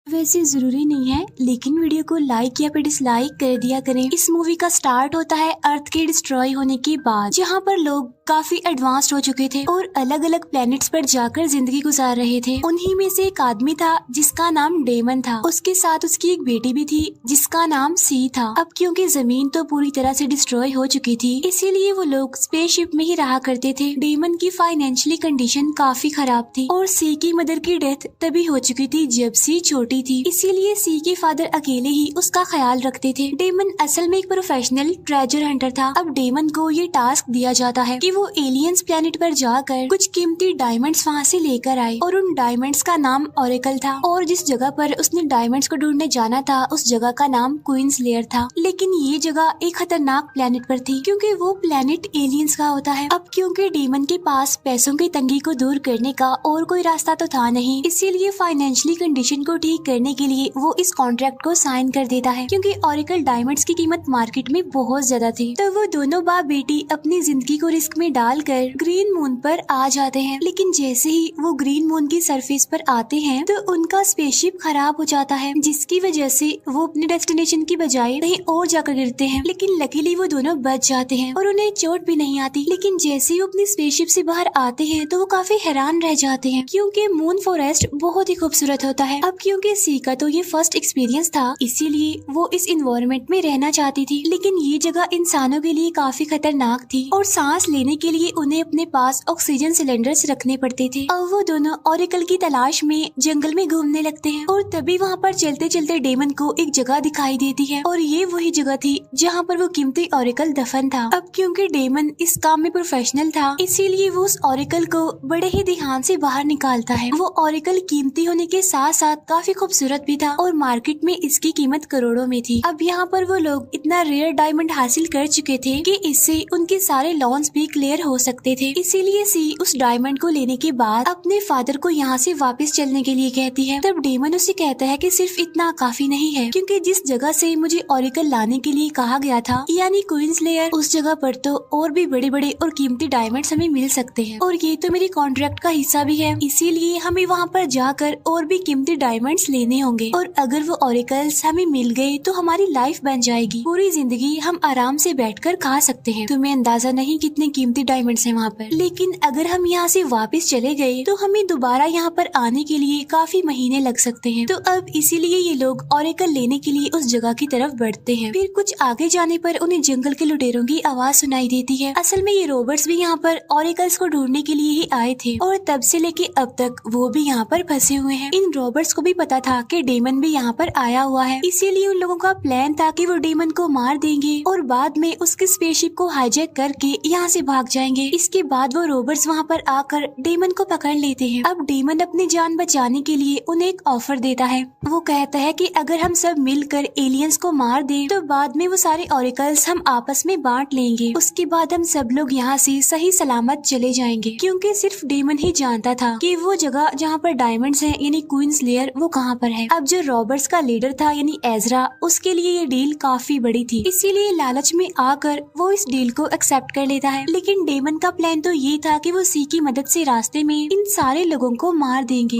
वैसे जरूरी नहीं है, लेकिन वीडियो को लाइक या फिर डिसलाइक कर दिया करें। इस मूवी का स्टार्ट होता है अर्थ के डिस्ट्रॉय होने के बाद, जहाँ पर लोग काफी एडवांस्ड हो चुके थे और अलग अलग प्लेनेट्स पर जाकर जिंदगी गुजार रहे थे। उन्हीं में से एक आदमी था जिसका नाम डेमन था। उसके साथ उसकी एक बेटी भी थी जिसका नाम सी था। अब क्योंकि जमीन तो पूरी तरह से डिस्ट्रॉय हो चुकी थी, इसीलिए वो लोग स्पेसशिप में ही रहा करते थे। डेमन की फाइनेंशियली कंडीशन काफी खराब थी और सी की मदर की डेथ तभी हो चुकी थी जब सी छोटी थी, इसीलिए सी के फादर अकेले ही उसका ख्याल रखते थे। डेमन असल में एक प्रोफेशनल ट्रेजर हंटर था। अब डेमन को ये टास्क दिया जाता है कि वो एलियंस प्लेनेट पर जाकर कुछ कीमती डायमंड्स वहाँ से लेकर आए, और उन डायमंड्स का नाम ऑरेकल था। और जिस जगह पर उसने डायमंड्स को ढूंढने जाना था उस जगह का नाम क्वींस लेयर था। लेकिन ये जगह एक खतरनाक प्लेनेट पर थी क्योंकि वो प्लेनेट एलियंस का होता है। अब क्योंकि डेमन के पास पैसों की तंगी को दूर करने का और कोई रास्ता तो था नहीं, इसीलिए फाइनेंशियली कंडीशन को ठीक करने के लिए वो इस कॉन्ट्रैक्ट को साइन कर देता है। क्योंकि ऑरेकल डायमंड्स की कीमत मार्केट में बहुत ज्यादा थी, तो वो दोनों बाप बेटी अपनी जिंदगी को रिस्क में डालकर ग्रीन मून पर आ जाते हैं। लेकिन जैसे ही वो ग्रीन मून की सरफेस पर आते हैं तो उनका स्पेसशिप खराब हो जाता है, जिसकी वजह से वो अपने डेस्टिनेशन की बजाय कहीं और जाकर गिरते हैं। लेकिन लकीली वो दोनों बच जाते हैं और उन्हें चोट भी नहीं आती। लेकिन जैसे ही वो अपनी स्पेसशिप से बाहर आते हैं तो वो काफी हैरान रह जाते हैं क्योंकि मून फॉरेस्ट बहुत ही खूबसूरत होता है। अब क्योंकि सी का तो ये फर्स्ट एक्सपीरियंस था, इसीलिए वो इस इन्वायरमेंट में रहना चाहती थी। लेकिन ये जगह इंसानों के लिए काफी खतरनाक थी और सांस लेने के लिए उन्हें अपने पास ऑक्सीजन सिलेंडर्स रखने पड़ते थे। अब वो दोनों ऑरेकल की तलाश में जंगल में घूमने लगते हैं और तभी वहाँ पर चलते चलते डेमन को एक जगह दिखाई देती है, और ये वही जगह थी जहाँ पर वो कीमती ऑरेकल दफन था। अब क्योंकि डेमन इस काम में प्रोफेशनल था, इसीलिए वो उस ऑरेकल को बड़े ही ध्यान से बाहर निकालता है। वो ऑरेकल कीमती होने के साथ साथ काफी खूबसूरत भी था और मार्केट में इसकी कीमत करोड़ों में थी। अब यहाँ पर वो लोग इतना रेयर डायमंड हासिल कर चुके थे कि इससे उनके सारे लॉन्स भी क्लियर हो सकते थे। इसीलिए सी उस डायमंड को लेने के बाद अपने फादर को यहाँ से वापस चलने के लिए कहती है। तब डेमन उसे कहता है कि सिर्फ इतना काफी नहीं है, क्योंकि जिस जगह से मुझे ऑरेकल लाने के लिए कहा गया था यानी क्वींस लेयर, उस जगह पर तो और भी बड़े बड़े और कीमती डायमंड्स हमें मिल सकते हैं और ये तो मेरे कॉन्ट्रैक्ट का हिस्सा भी है, इसीलिए हमें वहाँ पर जाकर और भी कीमती डायमंड्स लेने होंगे। और अगर वो ऑरेकल्स हमें मिल गए तो हमारी लाइफ बन जाएगी, पूरी जिंदगी हम आराम से बैठकर खा सकते हैं। तुम्हें अंदाजा नहीं कितने कीमती डायमंड्स हैं वहाँ पर। लेकिन अगर हम यहाँ से वापस चले गए तो हमें दोबारा यहाँ पर आने के लिए काफी महीने लग सकते हैं। तो अब इसीलिए ये लोग ऑरेकल लेने के लिए उस जगह की तरफ बढ़ते हैं। फिर कुछ आगे जाने पर उन्हें जंगल के लुटेरों की आवाज सुनाई देती है। असल में ये रोबर्ट्स भी यहाँ पर ऑरेकल्स को ढूंढने के लिए ही आए थे और तब से लेके अब तक वो भी यहाँ पर फंसे हुए हैं। इन रोबर्ट्स को भी पता था कि डेमन भी यहाँ पर आया हुआ है, इसीलिए उन लोगों का प्लान था कि वो डेमन को मार देंगे और बाद में उसके स्पेसशिप को हाईजैक करके यहाँ से भाग जाएंगे। इसके बाद वो रोबर्ट्स वहाँ पर आकर डेमन को पकड़ लेते हैं। अब डेमन अपनी जान बचाने के लिए उन्हें एक ऑफर देता है। वो कहता है कि अगर हम सब मिलकर एलियंस को मार दें तो बाद में वो सारे ऑरेकल्स हम आपस में बांट लेंगे। उसके बाद हम सब लोग यहाँ से सही सलामत चले जाएंगे, क्योंकि सिर्फ डेमन ही जानता था कि वो जगह जहाँ पर डायमंड्स हैं यानी क्वींस लेयर वो कहाँ पर है। अब जो रॉबर्ट्स का लीडर था यानी एजरा, उसके लिए ये डील काफी बड़ी थी, इसीलिए लालच में आकर वो इस डील को एक्सेप्ट कर लेता है। लेकिन डेमन का प्लान तो ये था कि वो सी की मदद से रास्ते में इन सारे लोगों को मार देंगे।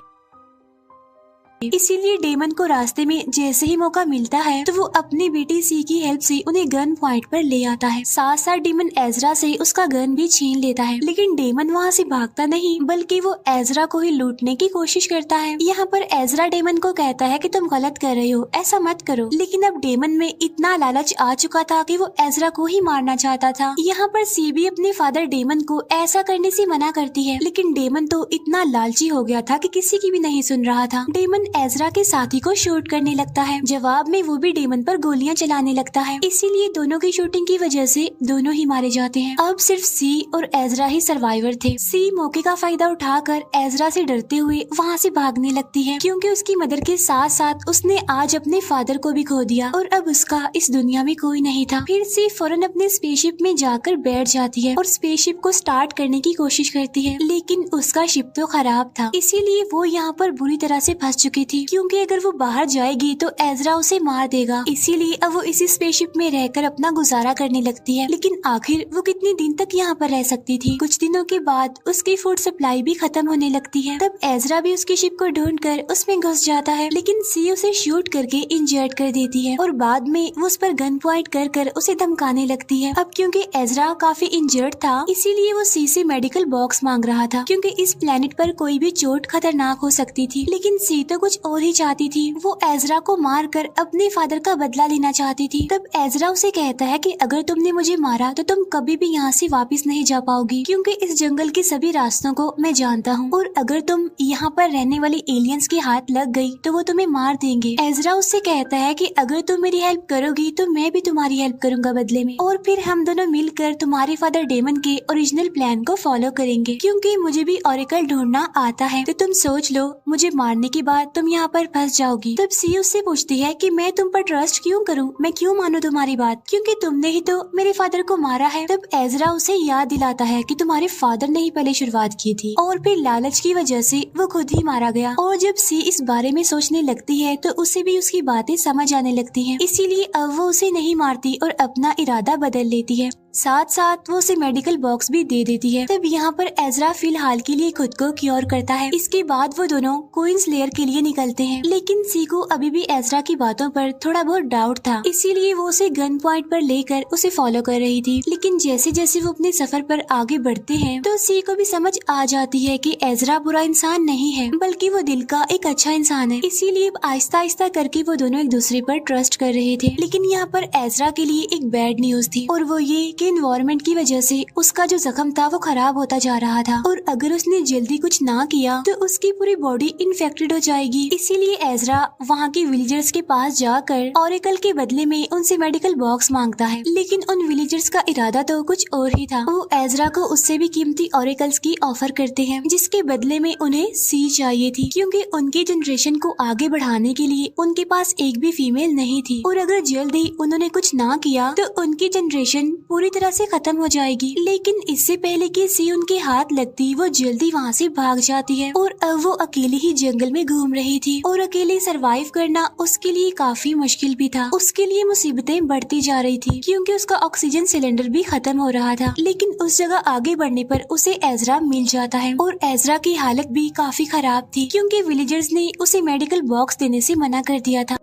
इसीलिए डेमन को रास्ते में जैसे ही मौका मिलता है तो वो अपनी बेटी सी की हेल्प से उन्हें गन पॉइंट पर ले आता है। साथ साथ डेमन एजरा से उसका गन भी छीन लेता है। लेकिन डेमन वहाँ से भागता नहीं, बल्कि वो एजरा को ही लूटने की कोशिश करता है। यहाँ पर एजरा डेमन को कहता है कि तुम गलत कर रहे हो, ऐसा मत करो। लेकिन अब डेमन में इतना लालच आ चुका था कि वो एजरा को ही मारना चाहता था। यहाँ पर सी भी अपने फादर डेमन को ऐसा करने से मना करती है, लेकिन डेमन तो इतना लालची हो गया था कि किसी की भी नहीं सुन रहा था। डेमन एजरा के साथी को शूट करने लगता है। जवाब में वो भी डेमन पर गोलियां चलाने लगता है। इसीलिए दोनों की शूटिंग की वजह से दोनों ही मारे जाते हैं। अब सिर्फ सी और एजरा ही सर्वाइवर थे। सी मौके का फायदा उठाकर एजरा से डरते हुए वहाँ से भागने लगती है, क्योंकि उसकी मदर के साथ साथ उसने आज अपने फादर को भी खो दिया और अब उसका इस दुनिया में कोई नहीं था। फिर सी फौरन अपने स्पेसशिप में जाकर बैठ जाती है और स्पेसशिप को स्टार्ट करने की कोशिश करती है, लेकिन उसका शिप तो खराब था, इसीलिए वो यहाँ पर बुरी तरह से फंस चुके चुकी थी, क्योंकि अगर वो बाहर जाएगी तो एजरा उसे मार देगा। इसीलिए अब वो इसी स्पेसशिप में रहकर अपना गुजारा करने लगती है। लेकिन आखिर वो कितने दिन तक यहाँ पर रह सकती थी। कुछ दिनों के बाद उसकी फूड सप्लाई भी खत्म होने लगती है। तब एजरा भी उसकी शिप को ढूंढकर उसमें घुस जाता है, लेकिन सी उसे शूट करके इंजर्ड कर देती है और बाद में वो उस पर गन पॉइंट कर उसे धमकाने लगती है। अब क्योंकि एजरा काफी इंजर्ड था, इसीलिए वो सी से मेडिकल बॉक्स मांग रहा था, क्योंकि इस प्लेनेट पर कोई भी चोट खतरनाक हो सकती थी। लेकिन सी तो कुछ और ही चाहती थी। वो एजरा को मारकर अपने फादर का बदला लेना चाहती थी। तब एजरा उसे कहता है कि अगर तुमने मुझे मारा तो तुम कभी भी यहाँ से वापस नहीं जा पाओगी, क्योंकि इस जंगल के सभी रास्तों को मैं जानता हूँ, और अगर तुम यहाँ पर रहने वाले एलियंस के हाथ लग गई तो वो तुम्हें मार देंगे। एजरा उससे कहता है कि अगर तुम मेरी हेल्प करोगी तो मैं भी तुम्हारी हेल्प करूंगा बदले में, और फिर हम दोनों मिलकर तुम्हारे फादर डेमन के ओरिजिनल प्लान को फॉलो करेंगे, क्योंकि मुझे भी ऑरेकल ढूंढना आता है। तो तुम सोच लो, मुझे मारने के बाद तुम यहाँ पर फंस जाओगी। तब सी उससे पूछती है कि मैं तुम पर ट्रस्ट क्यों करूँ, मैं क्यों मानूं तुम्हारी बात, क्योंकि तुमने ही तो मेरे फादर को मारा है। तब एजरा उसे याद दिलाता है कि तुम्हारे फादर ने ही पहले शुरुआत की थी और फिर लालच की वजह से वो खुद ही मारा गया। और जब सी इस बारे में सोचने लगती है तो उसे भी उसकी बातें समझ आने लगती हैं। इसीलिए अब वो उसे नहीं मारती और अपना इरादा बदल लेती है। साथ साथ वो उसे मेडिकल बॉक्स भी दे देती है। तब यहाँ पर एजरा फिलहाल के लिए खुद को क्योर करता है। इसके बाद वो दोनों क्वींस लेयर के लिए निकलते हैं, लेकिन सी को अभी भी एजरा की बातों पर थोड़ा बहुत डाउट था, इसीलिए वो उसे गन पॉइंट पर लेकर उसे फॉलो कर रही थी। लेकिन जैसे जैसे वो अपने सफर पर आगे बढ़ते हैं तो सी को भी समझ आ जाती है कि एजरा बुरा इंसान नहीं है, बल्कि वो दिल का एक अच्छा इंसान है। इसीलिए आहिस्ता आहिस्ता करके वो दोनों एक दूसरे पर ट्रस्ट कर रहे थे। लेकिन यहाँ पर एजरा के लिए एक बैड न्यूज थी, और वो ये कि एनवायरनमेंट की वजह से उसका जो जख्म था वो खराब होता जा रहा था, और अगर उसने जल्दी कुछ ना किया तो उसकी पूरी बॉडी इन्फेक्टेड हो जाएगी। इसीलिए एजरा वहाँ के विलेजर्स के पास जाकर ऑरेकल के बदले में उनसे मेडिकल बॉक्स मांगता है। लेकिन उन विलेजर्स का इरादा तो कुछ और ही था। वो एजरा को उससे भी कीमती ऑरेकल्स की ऑफर करते हैं, जिसके बदले में उन्हें सी चाहिए थी, क्योंकि उनकी जनरेशन को आगे बढ़ाने के लिए उनके पास एक भी फीमेल नहीं थी, और अगर जल्दी उन्होंने कुछ ना किया तो उनकी जनरेशन पूरी तरह से खत्म हो जाएगी। लेकिन इससे पहले कि सी उनके हाथ लगती, वो जल्दी वहाँ से भाग जाती है, और अब वो अकेले ही जंगल में घूम रही थी, और अकेले सरवाइव करना उसके लिए काफी मुश्किल भी था। उसके लिए मुसीबतें बढ़ती जा रही थी, क्योंकि उसका ऑक्सीजन सिलेंडर भी खत्म हो रहा था। लेकिन उस जगह आगे बढ़ने पर उसे एजरा मिल जाता है, और एजरा की हालत भी काफी खराब थी, क्योंकि विलेजर्स ने उसे मेडिकल बॉक्स देने से मना कर दिया था।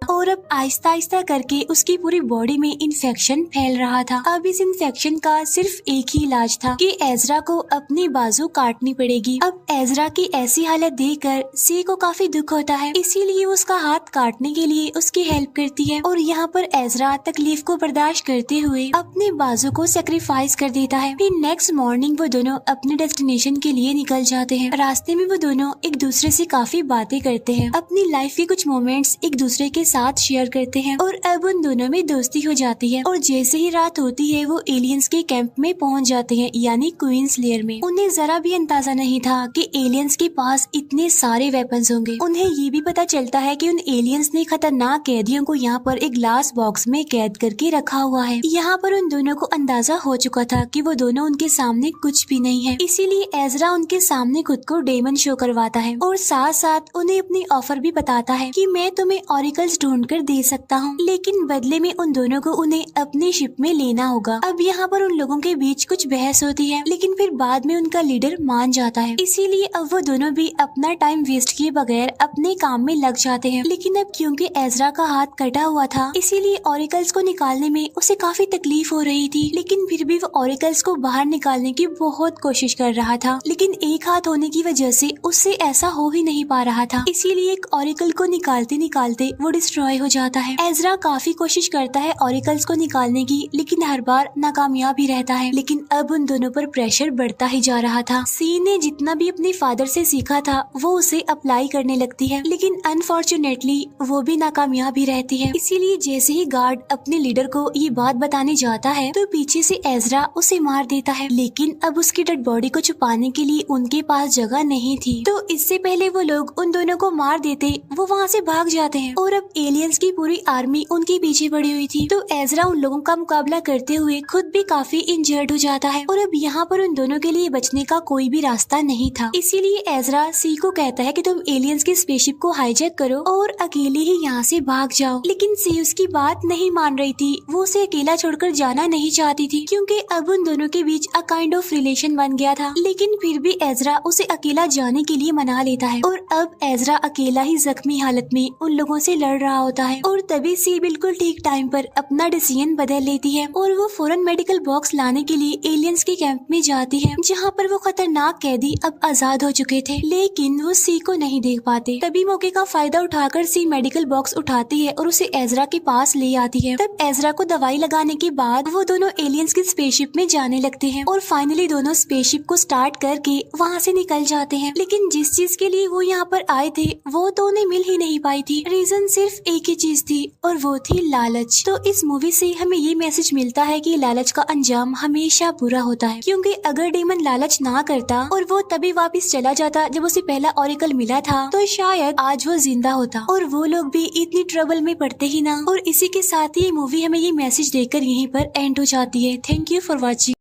और अब आहिस्ता आहिस्ता करके उसकी पूरी बॉडी में इन्फेक्शन फैल रहा था। अब इस इन्फेक्शन का सिर्फ एक ही इलाज था कि एजरा को अपनी बाजू काटनी पड़ेगी। अब एजरा की ऐसी हालत देखकर सी को काफी दुख होता है, इसीलिए वो उसका हाथ काटने के लिए उसकी हेल्प करती है। और यहाँ पर एजरा तकलीफ को बर्दाश्त करते हुए अपने बाजू को सेक्रीफाइस कर देता है। फिर नेक्स्ट मॉर्निंग वो दोनों अपने डेस्टिनेशन के लिए निकल जाते हैं। रास्ते में वो दोनों एक दूसरे से काफी बातें करते हैं, अपनी लाइफ के कुछ मोमेंट्स एक दूसरे के साथ शेयर करते हैं, और अब उन दोनों में दोस्ती हो जाती है। और जैसे ही रात होती है वो एलियंस के कैंप में पहुंच जाते हैं, यानी क्वींस लेयर में। उन्हें जरा भी अंदाजा नहीं था कि एलियंस के पास इतने सारे वेपन्स होंगे। उन्हें ये भी पता चलता है कि उन एलियंस ने खतरनाक कैदियों को यहाँ पर एक ग्लास बॉक्स में कैद करके रखा हुआ है। यहाँ पर उन दोनों को अंदाजा हो चुका था कि वो दोनों उनके सामने कुछ भी नहीं है, इसीलिए एजरा उनके सामने खुद को डेमन शो करवाता है, और साथ साथ उन्हें अपनी ऑफर भी बताता है कि मैं तुम्हें ऑरिकल्स ढूंढ कर दे सकता हूँ, लेकिन बदले में उन दोनों को उन्हें अपनी शिप में लेना होगा। अब यहाँ पर उन लोगों के बीच कुछ बहस होती है, लेकिन फिर बाद में उनका लीडर मान जाता है। इसीलिए अब वो दोनों भी अपना टाइम वेस्ट किए बगैर अपने काम में लग जाते हैं। लेकिन अब क्योंकि एजरा का हाथ कटा हुआ था, इसीलिए ऑरिकल्स को निकालने में उसे काफी तकलीफ हो रही थी, लेकिन फिर भी वो ऑरिकल्स को बाहर निकालने की बहुत कोशिश कर रहा था। लेकिन एक हाथ होने की वजह से उससे ऐसा हो ही नहीं पा रहा था, इसीलिए एक ऑरिकल को निकालते निकालते वो डिस्ट्रॉय हो जाता है। एजरा काफी कोशिश करता है ऑरिकल्स को निकालने की, लेकिन हर बार नाकामयाब ही रहता है। लेकिन अब उन दोनों पर प्रेशर बढ़ता ही जा रहा था। सी ने जितना भी अपने फादर से सीखा था वो उसे अप्लाई करने लगती है, लेकिन अनफॉर्चुनेटली वो भी नाकामयाब ही रहती है। इसीलिए जैसे ही गार्ड अपने लीडर को ये बात बताने जाता है तो पीछे से एजरा उसे मार देता है, लेकिन अब उसकी डेड बॉडी को छुपाने के लिए उनके पास जगह नहीं थी। तो इससे पहले वो लोग उन दोनों को मार देते, वो वहाँ से भाग जाते हैं। और अब एलियन एलियंस की पूरी आर्मी उनके पीछे पड़ी हुई थी। तो एजरा उन लोगों का मुकाबला करते हुए खुद भी काफी इंजर्ड हो जाता है और अब यहाँ पर उन दोनों के लिए बचने का कोई भी रास्ता नहीं था। इसीलिए एजरा सी को कहता है कि तुम एलियंस की स्पेसशिप को हाईजैक करो और अकेले ही यहाँ से भाग जाओ। लेकिन सी उसकी बात नहीं मान रही थी, वो उसे अकेला छोड़कर जाना नहीं चाहती थी क्योंकि अब उन दोनों के बीच अ काइंड ऑफ रिलेशन बन गया था। लेकिन फिर भी एजरा उसे अकेला जाने के लिए मना लेता है और अब एजरा अकेला ही जख्मी हालत में उन लोगों से लड़ रहा होता है और तभी सी बिल्कुल ठीक टाइम पर अपना डिसीजन बदल लेती है और वो फौरन मेडिकल बॉक्स लाने के लिए एलियंस के कैंप में जाती है जहाँ पर वो खतरनाक कैदी अब आजाद हो चुके थे। लेकिन वो सी को नहीं देख पाते। तभी मौके का फायदा उठाकर सी मेडिकल बॉक्स उठाती है और उसे एजरा के पास ले आती है। तब एजरा को दवाई लगाने के बाद वो दोनों एलियंस की स्पेसशिप में जाने लगते हैं और फाइनली दोनों स्पेसशिप को स्टार्ट करके वहाँ से निकल जाते हैं। लेकिन जिस चीज के लिए वो यहाँ पर आए थे वो तो उन्हें मिल ही नहीं पाई थी। रीजन सिर्फ एक ही चीज थी और वो थी लालच। तो इस मूवी से हमें ये मैसेज मिलता है कि लालच का अंजाम हमेशा बुरा होता है, क्योंकि अगर डेमन लालच ना करता और वो तभी वापस चला जाता जब उसे पहला ऑरिकल मिला था तो शायद आज वो जिंदा होता और वो लोग भी इतनी ट्रबल में पड़ते ही ना। और इसी के साथ ही मूवी हमें ये मैसेज देकर यहीं पर एंड हो जाती है। Thank you for watching.